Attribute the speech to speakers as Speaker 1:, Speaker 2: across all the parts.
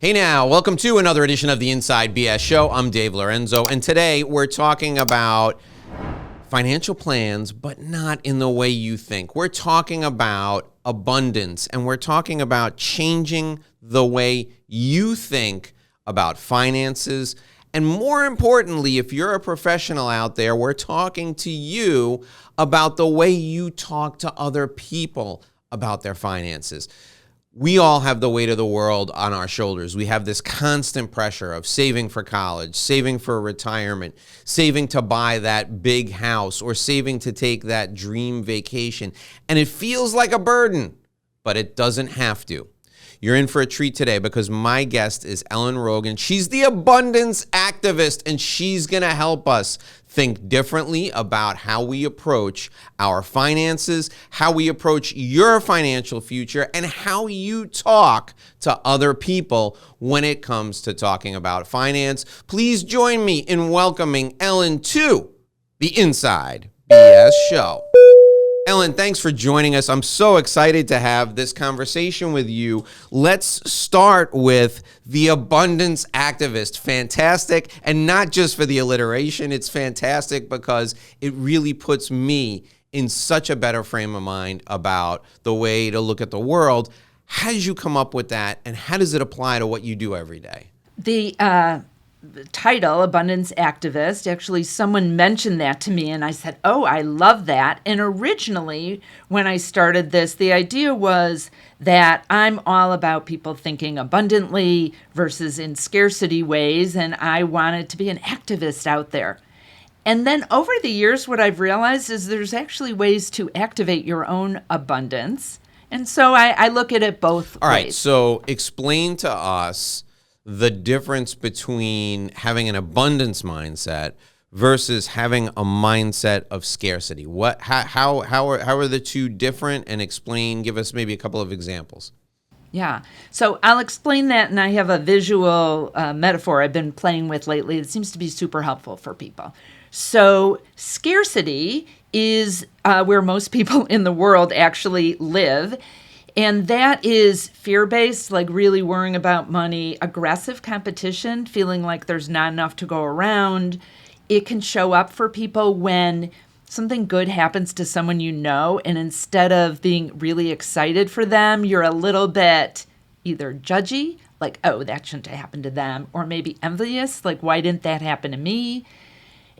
Speaker 1: Hey now, welcome to another edition of the Inside BS Show. I'm Dave Lorenzo, and today we're talking about financial plans, but not in the way you think. We're talking about abundance, and we're talking about changing the way you think about finances. And more importantly, if you're a professional out there, we're talking to you about the way you talk to other people about their finances. We all have the weight of the world on our shoulders. We have this constant pressure of saving for college, saving for retirement, saving to buy that big house, or saving to take that dream vacation. And it feels like a burden, but it doesn't have to. You're in for a treat today because my guest is Ellen Rogan. She's the Abundance Activist, and she's going to help us think differently about how we approach our finances, how we approach your financial future, and how you talk to other people when it comes to talking about finance. Please join me in welcoming Ellen to the Inside BS Show. Ellen, thanks for joining us. I'm so excited to have this conversation with you. Let's start with the Abundance Activist. Fantastic. And not just for the alliteration. It's fantastic because it really puts me in such a better frame of mind about the way to look at the world. How did you come up with that, and how does it apply to what you do every day?
Speaker 2: The title, Abundance Activist, actually someone mentioned that to me and I said, oh, I love that. And originally when I started this, the idea was that I'm all about people thinking abundantly versus in scarcity ways, and I wanted to be an activist out there. And then over the years, what I've realized is there's actually ways to activate your own abundance. And so I look at it both ways.
Speaker 1: All right, so explain to us the difference between having an abundance mindset versus having a mindset of scarcity. How are the two different? And give us maybe a couple of examples.
Speaker 2: Yeah, so I'll explain that, and I have a visual metaphor I've been playing with lately that seems to be super helpful for people. So scarcity is where most people in the world actually live. And that is fear-based, like really worrying about money, aggressive competition, feeling like there's not enough to go around. It can show up for people when something good happens to someone you know, and instead of being really excited for them, you're a little bit either judgy, like, oh, that shouldn't have happened to them, or maybe envious, like, why didn't that happen to me?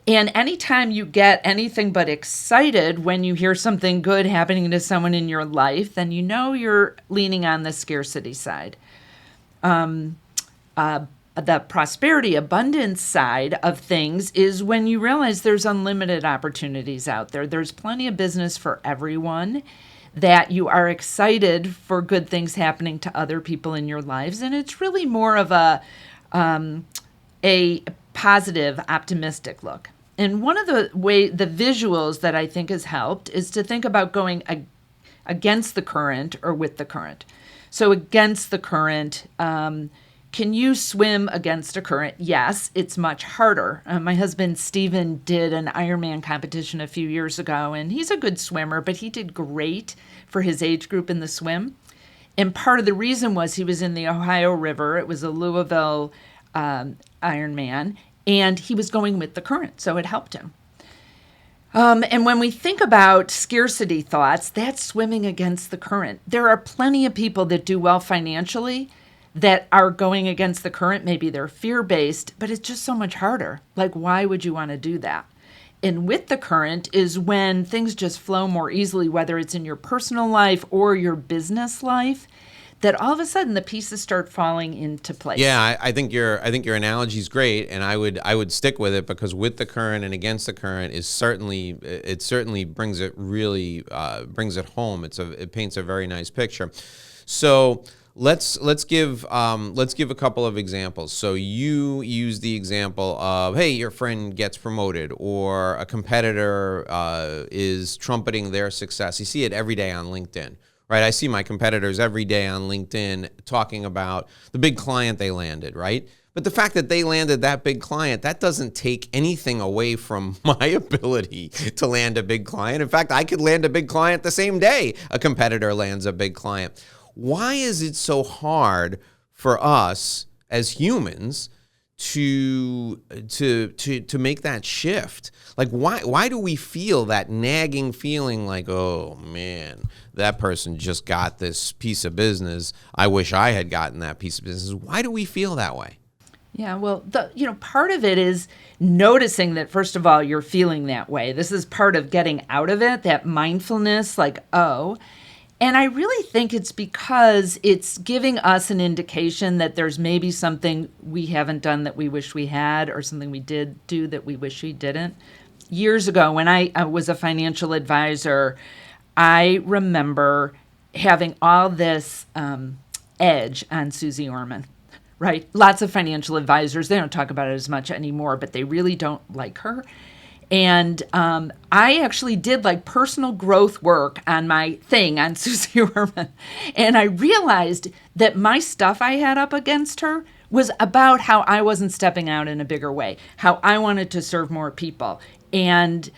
Speaker 2: And anytime you get anything but excited when you hear something good happening to someone in your life, then you know you're leaning on the scarcity side. The prosperity, abundance side of things is when you realize there's unlimited opportunities out there. There's plenty of business for everyone, that you are excited for good things happening to other people in your lives. And it's really more of a positive, optimistic look. And one of the visuals that I think has helped is to think about going against the current or with the current. So against the current, can you swim against a current? Yes, it's much harder. My husband, Steven, did an Ironman competition a few years ago, and he's a good swimmer, but he did great for his age group in the swim. And part of the reason was he was in the Ohio River. It was a Louisville Ironman, and he was going with the current, so it helped him. And when we think about scarcity thoughts, that's swimming against the current. There are plenty of people that do well financially that are going against the current. Maybe they're fear-based, but it's just so much harder. Like, why would you want to do that? And with the current is when things just flow more easily, whether it's in your personal life or your business life, that all of a sudden the pieces start falling into place.
Speaker 1: Yeah, I think your analogy is great, and I would stick with it, because with the current and against the current is certainly brings it home. It paints a very nice picture. So let's give a couple of examples. So you use the example of, hey, your friend gets promoted, or a competitor is trumpeting their success. You see it every day on LinkedIn. Right, I see my competitors every day on LinkedIn talking about the big client they landed, right? But the fact that they landed that big client, that doesn't take anything away from my ability to land a big client. In fact, I could land a big client the same day a competitor lands a big client. Why is it so hard for us as humans to make that shift? Like, why do we feel that nagging feeling like, oh man, that person just got this piece of business, I wish I had gotten that piece of business? Why do we feel that way?
Speaker 2: Yeah, well, part of it is noticing that, first of all, you're feeling that way. This is part of getting out of it, that mindfulness, like, oh. And I really think it's because it's giving us an indication that there's maybe something we haven't done that we wish we had, or something we did do that we wish we didn't. Years ago, when I was a financial advisor, I remember having all this edge on Susie Orman. Right? Lots of financial advisors, they don't talk about it as much anymore, but they really don't like her. And I actually did like personal growth work on my thing on Susie Orman. And I realized that my stuff I had up against her was about how I wasn't stepping out in a bigger way, how I wanted to serve more people. And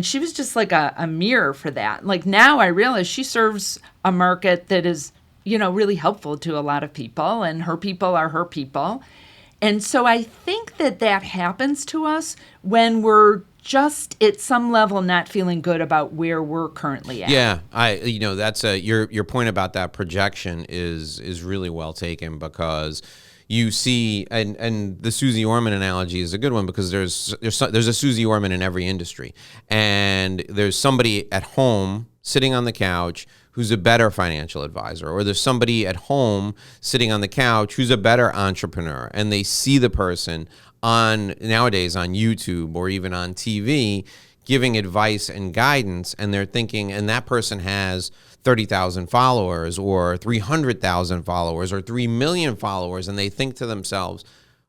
Speaker 2: she was just like a mirror for that. Like now I realize she serves a market that is really helpful to a lot of people, and her people are her people. And so I think that happens to us when we're just at some level not feeling good about where we're currently at.
Speaker 1: Yeah, that's your point about that projection is really well taken, because you see, and the Susie Orman analogy is a good one, because there's a Susie Orman in every industry, and there's somebody at home sitting on the couch who's a better financial advisor, or there's somebody at home sitting on the couch who's a better entrepreneur, and they see the person nowadays on YouTube or even on TV giving advice and guidance, and they're thinking, and that person has 30,000 followers or 300,000 followers or 3 million followers, and they think to themselves,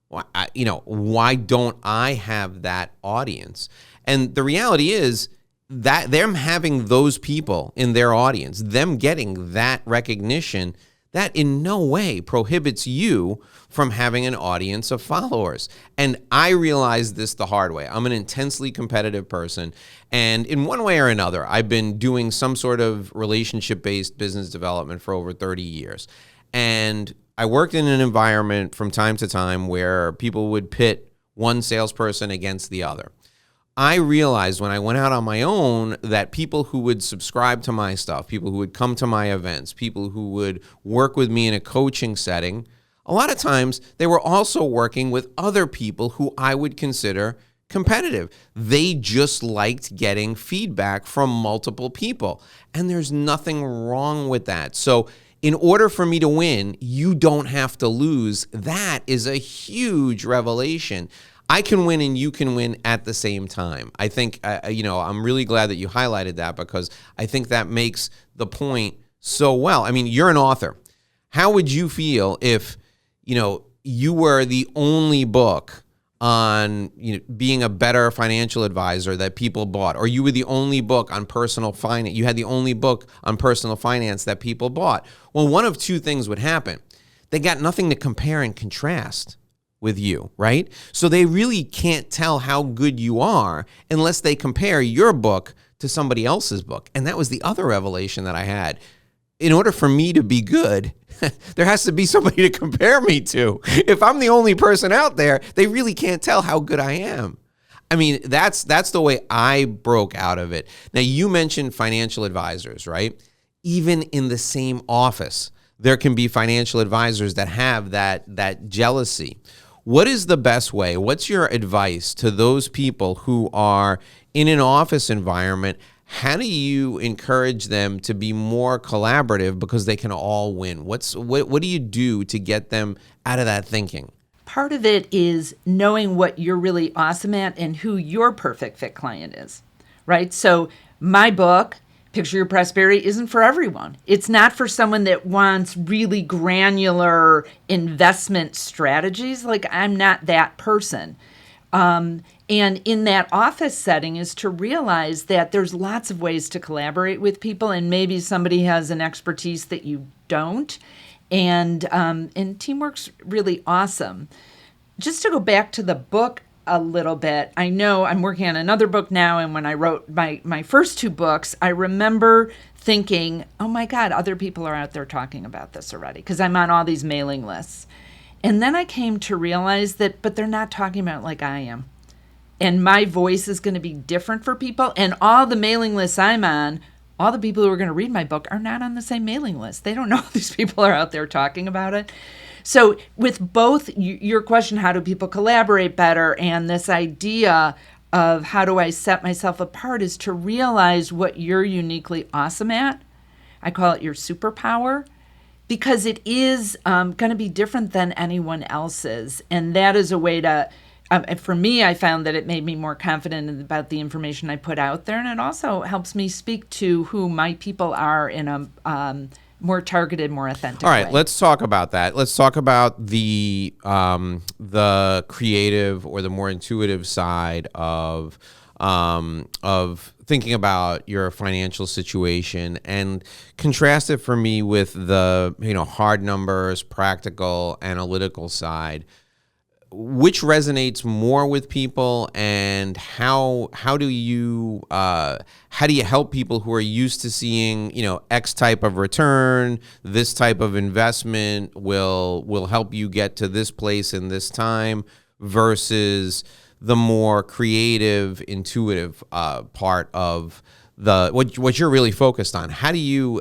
Speaker 1: why don't I have that audience? And the reality is, that them having those people in their audience, them getting that recognition, that in no way prohibits you from having an audience of followers. And I realized this the hard way. I'm an intensely competitive person, and in one way or another, I've been doing some sort of relationship-based business development for over 30 years. And I worked in an environment from time to time where people would pit one salesperson against the other. I realized when I went out on my own that people who would subscribe to my stuff, people who would come to my events, people who would work with me in a coaching setting, a lot of times they were also working with other people who I would consider competitive. They just liked getting feedback from multiple people. And there's nothing wrong with that. So in order for me to win, you don't have to lose. That is a huge revelation. I can win and you can win at the same time. I think, I'm really glad that you highlighted that, because I think that makes the point so well. I mean, you're an author. How would you feel if, you were the only book on being a better financial advisor that people bought, or you were the only book on personal finance? You had the only book on personal finance that people bought. Well, one of two things would happen. They got nothing to compare and contrast with you, right? So they really can't tell how good you are unless they compare your book to somebody else's book. And that was the other revelation that I had. In order for me to be good, there has to be somebody to compare me to. If I'm the only person out there, they really can't tell how good I am. I mean, that's the way I broke out of it. Now, you mentioned financial advisors, right? Even in the same office, there can be financial advisors that have that jealousy. What is the best way? What's your advice to those people who are in an office environment? How do you encourage them to be more collaborative because they can all win? What do you do to get them out of that thinking?
Speaker 2: Part of it is knowing what you're really awesome at and who your perfect fit client is, right? So my book, Picture Your Prosperity, isn't for everyone. It's not for someone that wants really granular investment strategies. Like, I'm not that person. And in that office setting is to realize that there's lots of ways to collaborate with people, and maybe somebody has an expertise that you don't. And teamwork's really awesome. Just to go back to the book a little bit, I know I'm working on another book now, and when I wrote my first two books, I remember thinking, oh my God, other people are out there talking about this already, because I'm on all these mailing lists. And then I came to realize that, but they're not talking about it like I am. And my voice is going to be different for people. And all the mailing lists I'm on, all the people who are going to read my book are not on the same mailing list. They don't know these people are out there talking about it. So with both your question, how do people collaborate better, and this idea of how do I set myself apart, is to realize what you're uniquely awesome at. I call it your superpower, because it is going to be different than anyone else's. And that is a way to, for me, I found that it made me more confident about the information I put out there. And it also helps me speak to who my people are in a more targeted, more authentic way.
Speaker 1: All right, let's talk about that. Let's talk about the creative or the more intuitive side of thinking about your financial situation, and contrast it for me with the hard numbers, practical, analytical side. Which resonates more with people, and how do you help people who are used to seeing X type of return, this type of investment will help you get to this place in this time, versus the more creative, intuitive part of what you're really focused on? How do you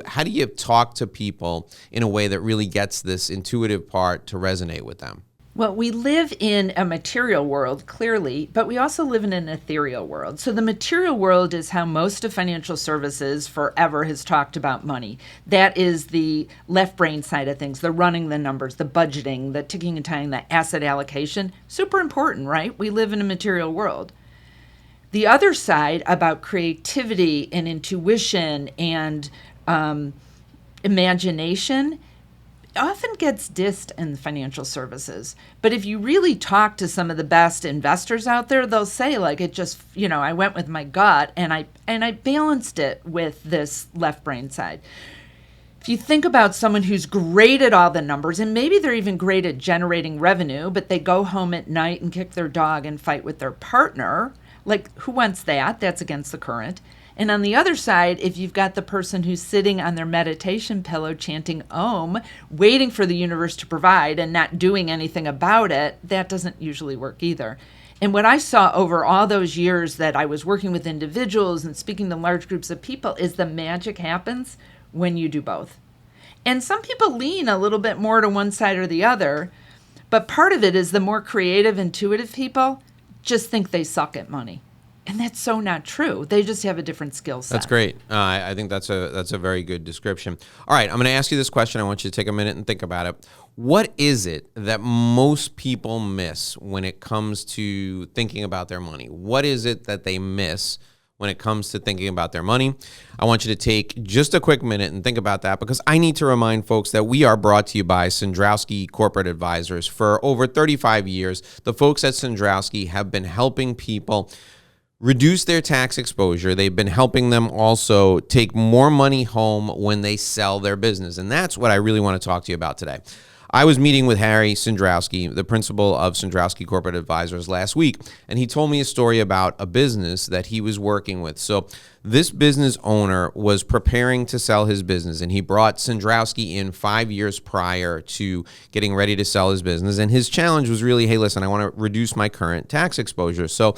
Speaker 1: talk to people in a way that really gets this intuitive part to resonate with them?
Speaker 2: Well, we live in a material world, clearly, but we also live in an ethereal world. So the material world is how most of financial services forever has talked about money. That is the left brain side of things, the running the numbers, the budgeting, the ticking and tying, the asset allocation. Super important, right? We live in a material world. The other side about creativity and intuition and imagination often gets dissed in financial services. But if you really talk to some of the best investors out there, they'll say, like, it just, I went with my gut and I balanced it with this left brain side. If you think about someone who's great at all the numbers, and maybe they're even great at generating revenue, but they go home at night and kick their dog and fight with their partner, like, who wants that? That's against the current. And on the other side, if you've got the person who's sitting on their meditation pillow chanting Om, waiting for the universe to provide and not doing anything about it, that doesn't usually work either. And what I saw over all those years that I was working with individuals and speaking to large groups of people is the magic happens when you do both. And some people lean a little bit more to one side or the other, but part of it is the more creative, intuitive people just think they suck at money. And that's so not true. They just have a different skill set.
Speaker 1: That's great. I think that's a very good description. All right, I'm going to ask you this question. I want you to take a minute and think about it. What is it that most people miss when it comes to thinking about their money? What is it that they miss when it comes to thinking about their money? I want you to take just a quick minute and think about that, because I need to remind folks that we are brought to you by Sandrowski Corporate Advisors. For over 35 years, the folks at Sandrowski have been helping people reduce their tax exposure. They've been helping them also take more money home when they sell their business. And that's what I really want to talk to you about today. I was meeting with Harry Sandrowski, the principal of Sandrowski Corporate Advisors, last week, and he told me a story about a business that he was working with. So this business owner was preparing to sell his business, and he brought Sandrowski in 5 years prior to getting ready to sell his business. And his challenge was really, hey, listen, I want to reduce my current tax exposure. So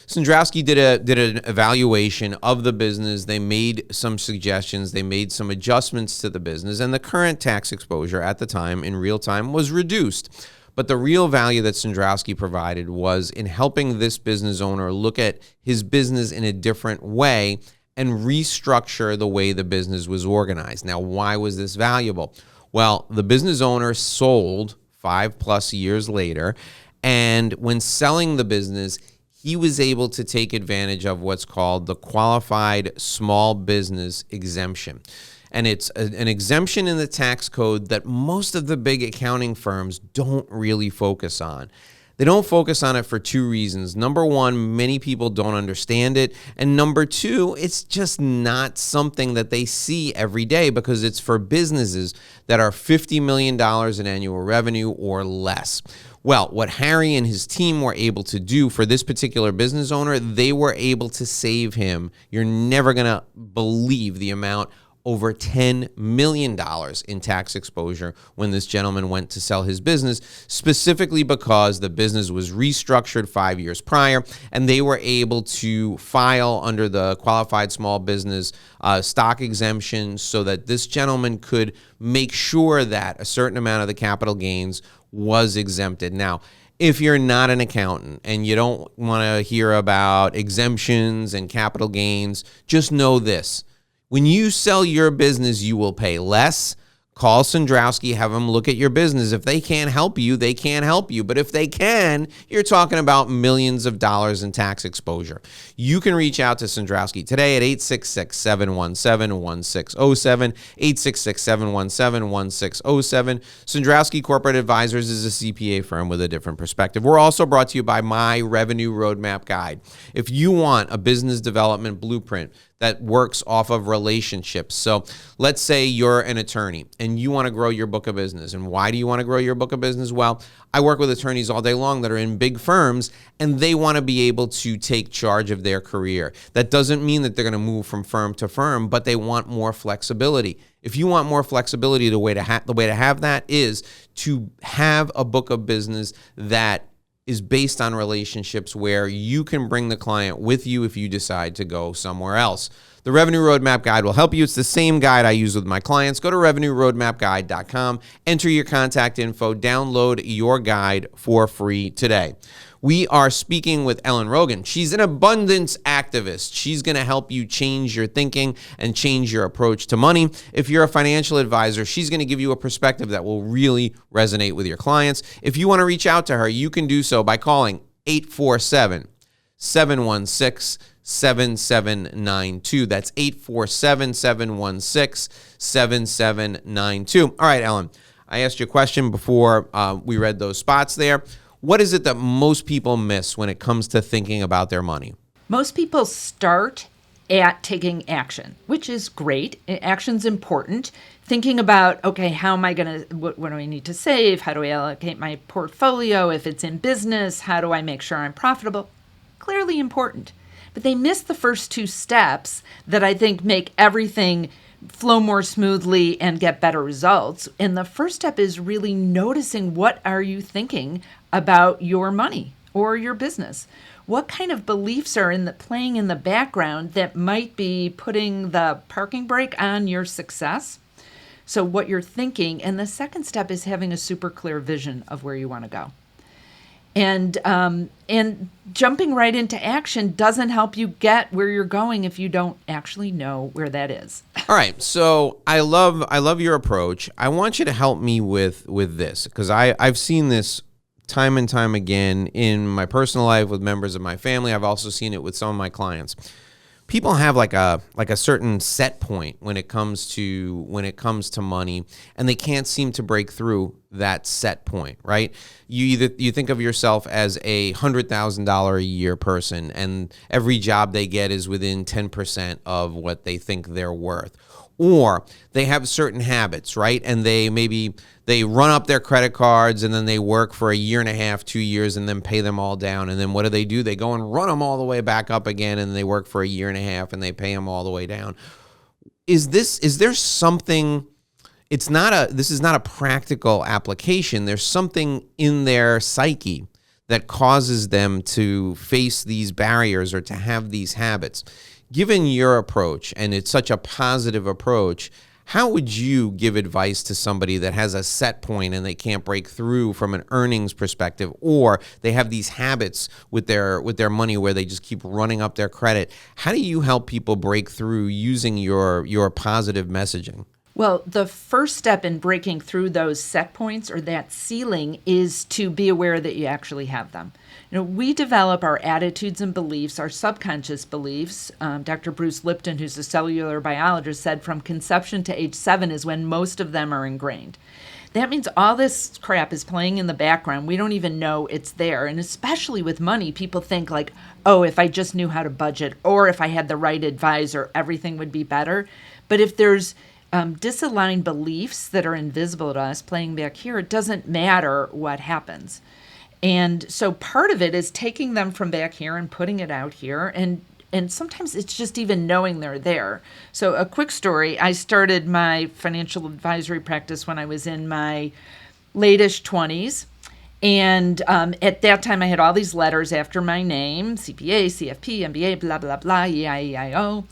Speaker 1: Sandrowski did an evaluation of the business. They made some suggestions. They made some adjustments to the business, and the current tax exposure at the time, in real time, was reduced. But the real value that Sandrowski provided was in helping this business owner look at his business in a different way and restructure the way the business was organized. Now, why was this valuable? Well, the business owner sold 5+ years later, and when selling the business, he was able to take advantage of what's called the qualified small business exemption. And it's an exemption in the tax code that most of the big accounting firms don't really focus on. They don't focus on it for two reasons. Number one, many people don't understand it. And number two, it's just not something that they see every day, because it's for businesses that are $50 million in annual revenue or less. Well, what Harry and his team were able to do for this particular business owner, they were able to save him. You're never going to believe the amount over $10 million in tax exposure when this gentleman went to sell his business, specifically because the business was restructured 5 years prior, and they were able to file under the qualified small business stock exemption so that this gentleman could make sure that a certain amount of the capital gains was exempted. Now, if you're not an accountant and you don't want to hear about exemptions and capital gains, just know this. When you sell your business, you will pay less. Call Sandrowski, have them look at your business. If they can't help you, they can't help you. But if they can, you're talking about millions of dollars in tax exposure. You can reach out to Sandrowski today at 866-717-1607, 866-717-1607. Sandrowski Corporate Advisors is a CPA firm with a different perspective. We're also brought to you by My Revenue Roadmap Guide. If you want a business development blueprint that works off of relationships. So let's say you're an attorney and you want to grow your book of business. And why do you want to grow your book of business? Well, I work with attorneys all day long that are in big firms and they want to be able to take charge of their career. That doesn't mean that they're going to move from firm to firm, but they want more flexibility. If you want more flexibility, the way to have that is to have a book of business that is based on relationships where you can bring the client with you if you decide to go somewhere else. The Revenue Roadmap Guide will help you. It's the same guide I use with my clients. Go to revenueroadmapguide.com, enter your contact info, download your guide for free today. We are speaking with Ellen Rogan. She's an abundance activist. She's going to help you change your thinking and change your approach to money. If you're a financial advisor, she's going to give you a perspective that will really resonate with your clients. If you want to reach out to her, you can do so by calling 847-716-7792. That's 847-716-7792. All right, Ellen, I asked you a question before we read those spots there. What is it that most people miss when it comes to thinking about their money?
Speaker 2: Most people start at taking action, which is great. Action's important. Thinking about, okay, how am I going to, what do I need to save? How do I allocate my portfolio? If it's in business, how do I make sure I'm profitable? Clearly important. But they miss the first two steps that I think make everything flow more smoothly and get better results. And the first step is really noticing, what are you thinking about your money or your business? What kind of beliefs are playing in the background that might be putting the parking brake on your success? So what you're thinking. And the second step is having a super clear vision of where you want to go. And jumping right into action doesn't help you get where you're going if you don't actually know where that is.
Speaker 1: All right. So I love your approach. I want you to help me with this, because I've seen this time and time again in my personal life with members of my family. I've also seen it with some of my clients. People have like a certain set point when it comes to money, and they can't seem to break through that set point, right? You think of yourself as a $100,000 a year person, and every job they get is within 10% of what they think they're worth. Or they have certain habits, right? And they run up their credit cards and then they work for a year and a half, 2 years, and then pay them all down. And then what do? They go and run them all the way back up again, and they work for a year and a half and they pay them all the way down. Is there something? This is not a practical application. There's something in their psyche that causes them to face these barriers or to have these habits. Given your approach, and it's such a positive approach, how would you give advice to somebody that has a set point and they can't break through from an earnings perspective, or they have these habits with their money where they just keep running up their credit? How do you help people break through using your positive messaging?
Speaker 2: Well, the first step in breaking through those set points or that ceiling is to be aware that you actually have them. We develop our attitudes and beliefs, our subconscious beliefs. Dr. Bruce Lipton, who's a cellular biologist, said from conception to age 7 is when most of them are ingrained. That means all this crap is playing in the background. We don't even know it's there. And especially with money, people think like, oh, if I just knew how to budget, or if I had the right advisor, everything would be better. But if there's disaligned beliefs that are invisible to us playing back here, it doesn't matter what happens. And so part of it is taking them from back here and putting it out here and And sometimes it's just even knowing they're there. So a quick story, I started my financial advisory practice when I was in my late-ish 20s. And at that time, I had all these letters after my name, CPA, CFP, MBA, blah, blah, blah, EIEIO.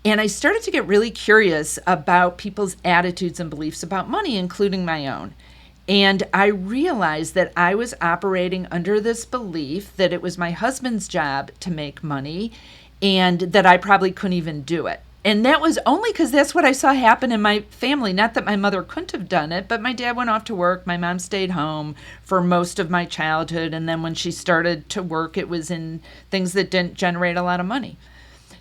Speaker 2: And I started to get really curious about people's attitudes and beliefs about money, including my own. And I realized that I was operating under this belief that it was my husband's job to make money and that I probably couldn't even do it. And that was only because that's what I saw happen in my family. Not that my mother couldn't have done it, but my dad went off to work. My mom stayed home for most of my childhood. And then when she started to work, it was in things that didn't generate a lot of money.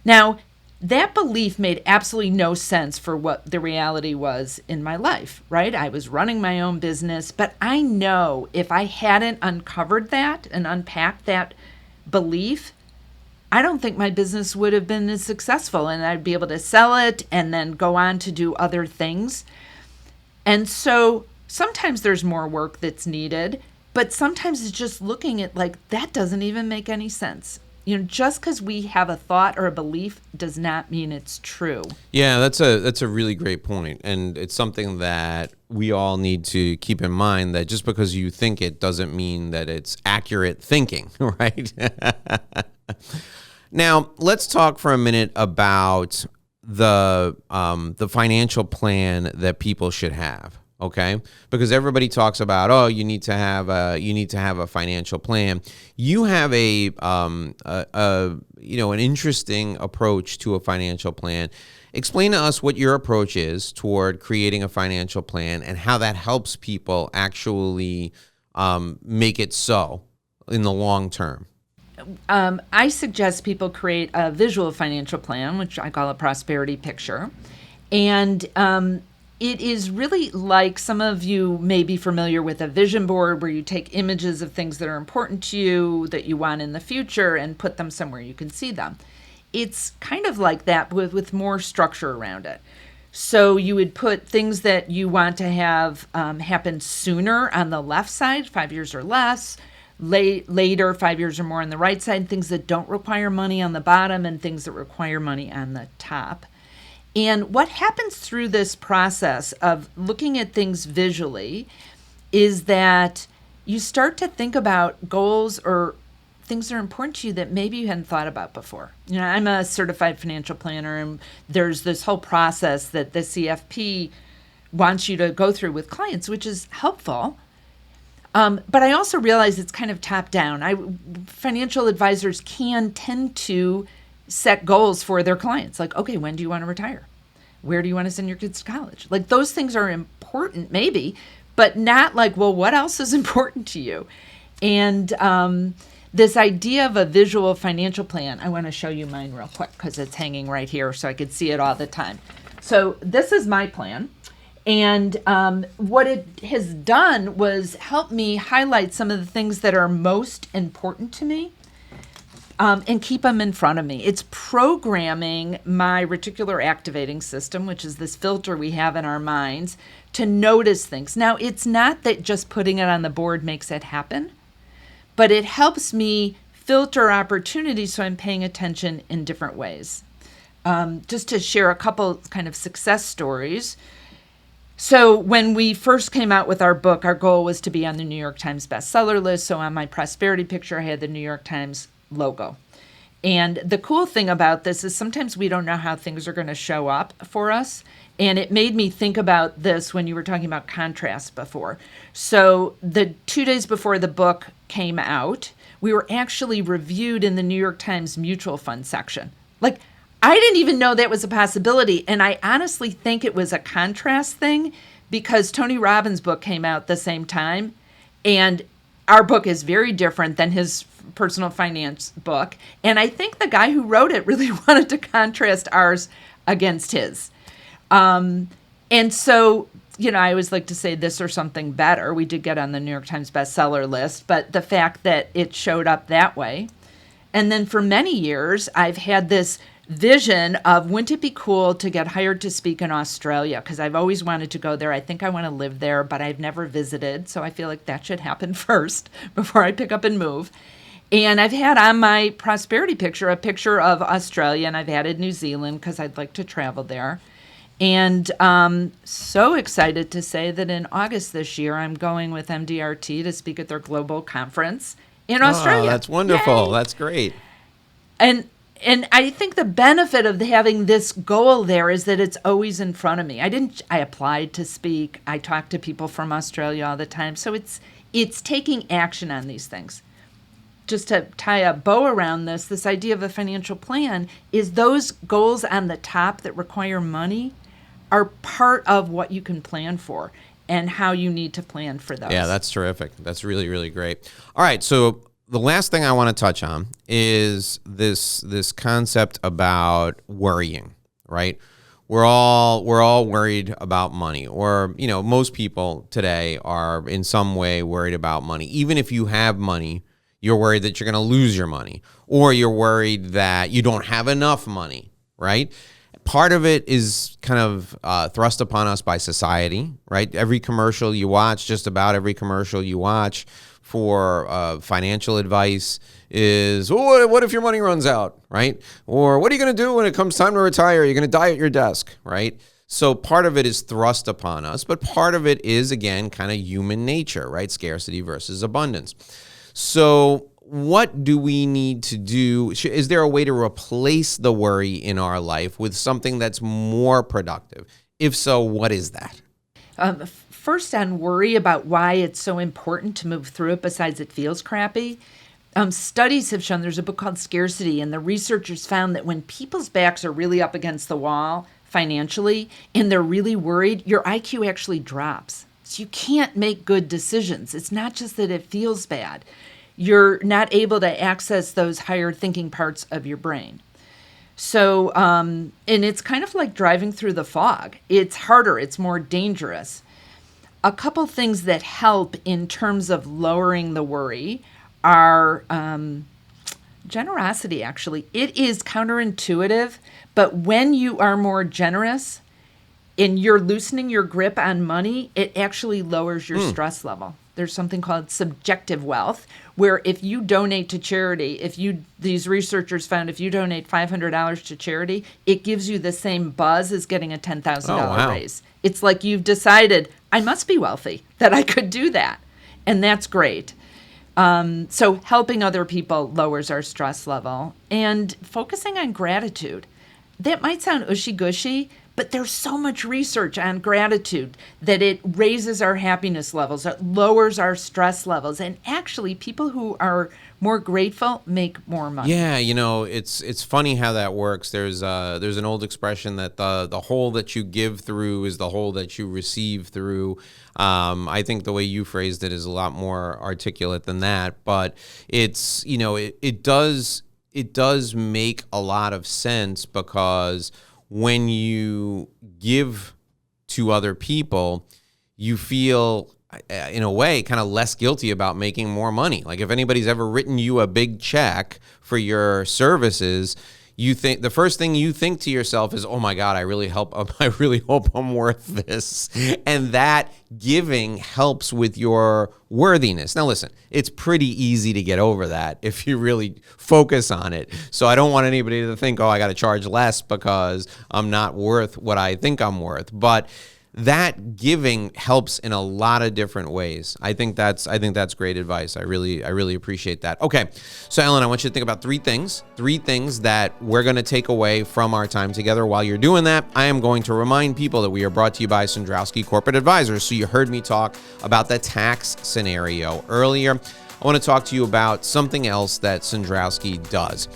Speaker 2: Now, that belief made absolutely no sense for what the reality was in my life, right? I was running my own business, but I know if I hadn't uncovered that and unpacked that belief, I don't think my business would have been as successful, and I'd be able to sell it and then go on to do other things. And so sometimes there's more work that's needed, but sometimes it's just looking at like, that doesn't even make any sense. You know, just because we have a thought or a belief does not mean it's true.
Speaker 1: Yeah, that's a really great point. And it's something that we all need to keep in mind, that just because you think it doesn't mean that it's accurate thinking, right? Now, let's talk for a minute about the financial plan that people should have. Okay, because everybody talks about, oh, you need to have a financial plan. You have an interesting approach to a financial plan. Explain to us what your approach is toward creating a financial plan and how that helps people actually make it so in the long term.
Speaker 2: I suggest people create a visual financial plan, which I call a prosperity picture, and it is really like, some of you may be familiar with a vision board where you take images of things that are important to you, that you want in the future, and put them somewhere you can see them. It's kind of like that with more structure around it. So you would put things that you want to have happen sooner on the left side, 5 years or less, later, 5 years or more on the right side, things that don't require money on the bottom, and things that require money on the top. And what happens through this process of looking at things visually is that you start to think about goals or things that are important to you that maybe you hadn't thought about before. You know, I'm a certified financial planner, and there's this whole process that the CFP wants you to go through with clients, which is helpful. But I also realize it's kind of top down. Financial advisors can tend to set goals for their clients. Like, okay, when do you want to retire? Where do you want to send your kids to college? Like, those things are important maybe, but not like, well, what else is important to you? And this idea of a visual financial plan, I want to show you mine real quick because it's hanging right here so I could see it all the time. So this is my plan. And what it has done was help me highlight some of the things that are most important to me. And keep them in front of me. It's programming my reticular activating system, which is this filter we have in our minds, to notice things. Now, it's not that just putting it on the board makes it happen, but it helps me filter opportunities so I'm paying attention in different ways. Just to share a couple kind of success stories. So when we first came out with our book, our goal was to be on the New York Times bestseller list. So on my prosperity picture, I had the New York Times logo. And the cool thing about this is sometimes we don't know how things are going to show up for us. And it made me think about this when you were talking about contrast before. So the 2 days before the book came out, we were actually reviewed in the New York Times mutual fund section. Like, I didn't even know that was a possibility. And I honestly think it was a contrast thing because Tony Robbins' book came out the same time. And our book is very different than his personal finance book. And I think the guy who wrote it really wanted to contrast ours against his. And so, you know, I always like to say this or something better. We did get on the New York Times bestseller list, but the fact that it showed up that way. And then for many years, I've had this vision of, wouldn't it be cool to get hired to speak in Australia? Because I've always wanted to go there. I think I want to live there, but I've never visited. So I feel like that should happen first before I pick up and move. And I've had on my prosperity picture a picture of Australia, and I've added New Zealand because I'd like to travel there. And so excited to say that in August this year, I'm going with MDRT to speak at their global conference in Australia.
Speaker 1: Oh, that's wonderful.
Speaker 2: Yay!
Speaker 1: That's great.
Speaker 2: And I think the benefit of having this goal there is that it's always in front of me. I applied to speak. I talk to people from Australia all the time. So it's taking action on these things. Just to tie a bow around this idea of a financial plan is those goals on the top that require money are part of what you can plan for and how you need to plan for those.
Speaker 1: Yeah, that's terrific. That's really, really great. All right, so the last thing I want to touch on is this concept about worrying, right? We're all worried about money, or most people today are in some way worried about money. Even if you have money, you're worried that you're going to lose your money, or you're worried that you don't have enough money, right? Part of it is kind of thrust upon us by society, right? Every commercial you watch, just about every commercial you watch for financial advice is, oh, what if your money runs out, right? Or what are you going to do when it comes time to retire? You're going to die at your desk, right? So part of it is thrust upon us, but part of it is, again, kind of human nature, right? Scarcity versus abundance. So what do we need to do? Is there a way to replace the worry in our life with something that's more productive? If so, what is that?
Speaker 2: First, on worry about why it's so important to move through it, besides it feels crappy. Studies have shown, there's a book called Scarcity, and the researchers found that when people's backs are really up against the wall financially and they're really worried, your IQ actually drops. So you can't make good decisions. It's not just that it feels bad. You're not able to access those higher thinking parts of your brain. So, and it's kind of like driving through the fog. It's harder. It's more dangerous. A couple things that help in terms of lowering the worry are generosity, actually. It is counterintuitive, but when you are more generous, and you're loosening your grip on money, it actually lowers your stress level. There's something called subjective wealth, where if you donate to charity, these researchers found if you donate $500 to charity, it gives you the same buzz as getting a $10,000 raise. It's like you've decided, I must be wealthy, that I could do that. And that's great. So helping other people lowers our stress level. And focusing on gratitude. That might sound ushy-gushy, but there's so much research on gratitude that it raises our happiness levels, it lowers our stress levels, and actually people who are more grateful make more money.
Speaker 1: Yeah, it's funny how that works. There's an old expression that the hole that you give through is the hole that you receive through. I think the way you phrased it is a lot more articulate than that, but it's it does make a lot of sense, because when you give to other people, you feel, in a way, kind of less guilty about making more money. Like if anybody's ever written you a big check for your services, you think the first thing you think to yourself is, oh my God, I really hope I'm worth this. And that giving helps with your worthiness. Now listen, it's pretty easy to get over that if you really focus on it. So I don't want anybody to think, oh, I got to charge less because I'm not worth what I think I'm worth. But that giving helps in a lot of different ways. I think that's great advice. I really appreciate that. Okay, so Ellen, I want you to think about three things that we're going to take away from our time together. While you're doing that, I am going to remind people that we are brought to you by Sandrowski Corporate Advisors. So you heard me talk about the tax scenario earlier. I want to talk to you about something else that Sandrowski does.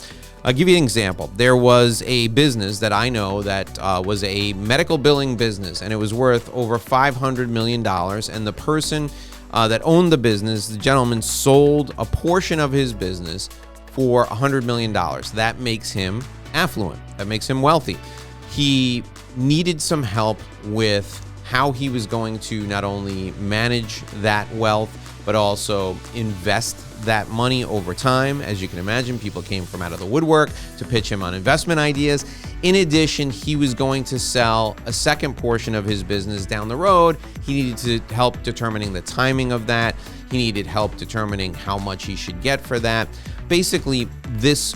Speaker 1: I'll give you an example. There was a business that I know that was a medical billing business, and it was worth over $500 million. And the person that owned the business, the gentleman, sold a portion of his business for $100 million. That makes him affluent. That makes him wealthy. He needed some help with how he was going to not only manage that wealth, but also invest that money over time. As you can imagine, people came from out of the woodwork to pitch him on investment ideas. In addition, he was going to sell a second portion of his business down the road. He needed to help determining the timing of that. He needed help determining how much he should get for that. Basically, this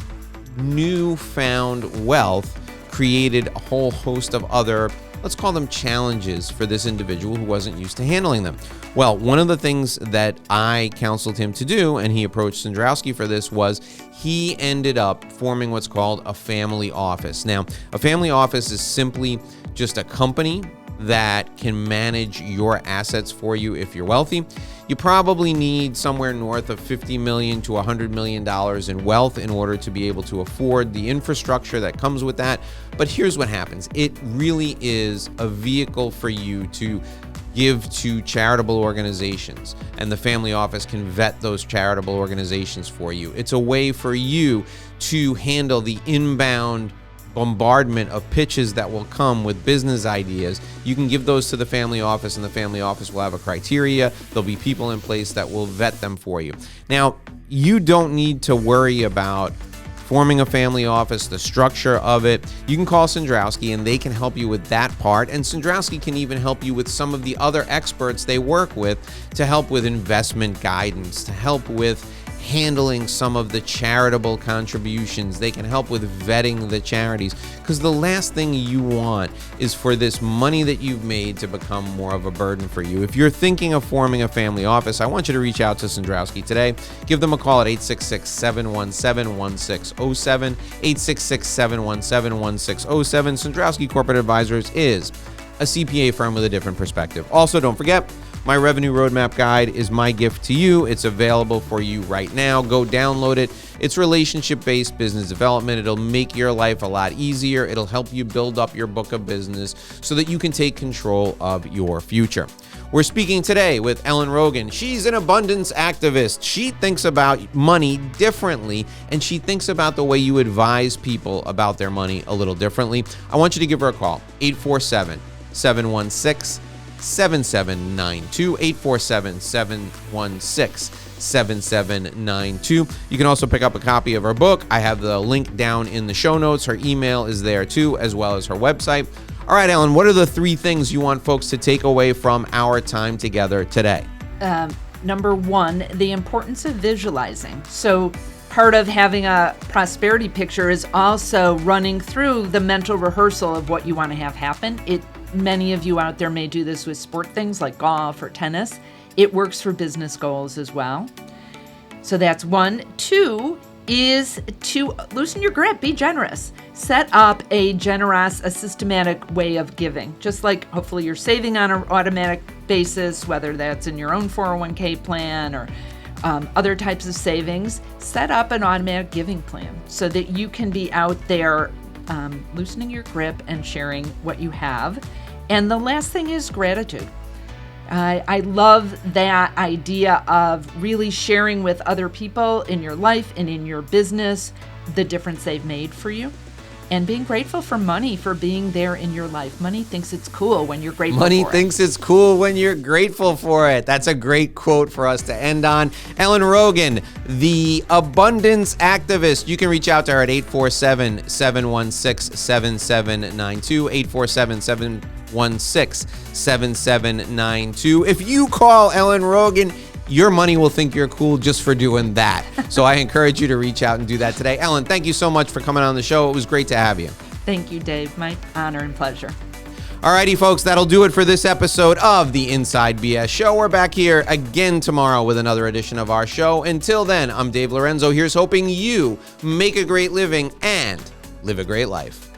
Speaker 1: newfound wealth created a whole host of other, let's call them challenges for this individual who wasn't used to handling them. Well, one of the things that I counseled him to do, and he approached Sandrowski for this, was he ended up forming what's called a family office. Now, a family office is simply just a company that can manage your assets for you if you're wealthy. You probably need somewhere north of $50 million to $100 million in wealth in order to be able to afford the infrastructure that comes with that. But here's what happens. It really is a vehicle for you to give to charitable organizations, and the family office can vet those charitable organizations for you. It's a way for you to handle the inbound bombardment of pitches that will come with business ideas. You can give those to the family office, and the family office will have a criteria. There'll be people in place that will vet them for you. Now, you don't need to worry about forming a family office, the structure of it. You can call Sandrowski and they can help you with that part. And Sandrowski can even help you with some of the other experts they work with to help with investment guidance, to help with handling some of the charitable contributions. They can help with vetting the charities, because the last thing you want is for this money that you've made to become more of a burden for you. If you're thinking of forming a family office, I want you to reach out to Sandrowski today. Give them a call at 866-717-1607, 866-717-1607. Sandrowski Corporate Advisors is a CPA firm with a different perspective. Also, don't forget, my Revenue Roadmap Guide is my gift to you. It's available for you right now. Go download it. It's relationship-based business development. It'll make your life a lot easier. It'll help you build up your book of business so that you can take control of your future. We're speaking today with Ellen Rogan. She's an abundance activist. She thinks about money differently, and she thinks about the way you advise people about their money a little differently. I want you to give her a call, 847-716-7792, 847-716-7792. You can also pick up a copy of her book. I have the link down in the show notes. Her email is there too, as well as her website. All right, Ellen, what are the 3 things you want folks to take away from our time together today?
Speaker 2: Number 1, the importance of visualizing. So part of having a prosperity picture is also running through the mental rehearsal of what you want to have happen. Many of you out there may do this with sport things like golf or tennis. It works for business goals as well. So that's 1. 2 is to loosen your grip, be generous. Set up a systematic way of giving. Just like hopefully you're saving on an automatic basis, whether that's in your own 401k plan or other types of savings, set up an automatic giving plan so that you can be out there loosening your grip and sharing what you have. And the last thing is gratitude. I love that idea of really sharing with other people in your life and in your business the difference they've made for you. And being grateful for money for being there in your life. Money thinks it's cool when you're grateful for it.
Speaker 1: Money thinks it's cool when you're grateful for it. That's a great quote for us to end on. Ellen Rogan, the Abundance Activist. You can reach out to her at 847-716-7792, 847-716-7792. If you call Ellen Rogan, your money will think you're cool just for doing that. So I encourage you to reach out and do that today. Ellen, thank you so much for coming on the show. It was great to have you.
Speaker 2: Thank you, Dave. My honor and pleasure.
Speaker 1: All righty, folks, that'll do it for this episode of the Inside BS Show. We're back here again tomorrow with another edition of our show. Until then, I'm Dave Lorenzo. Here's hoping you make a great living and live a great life.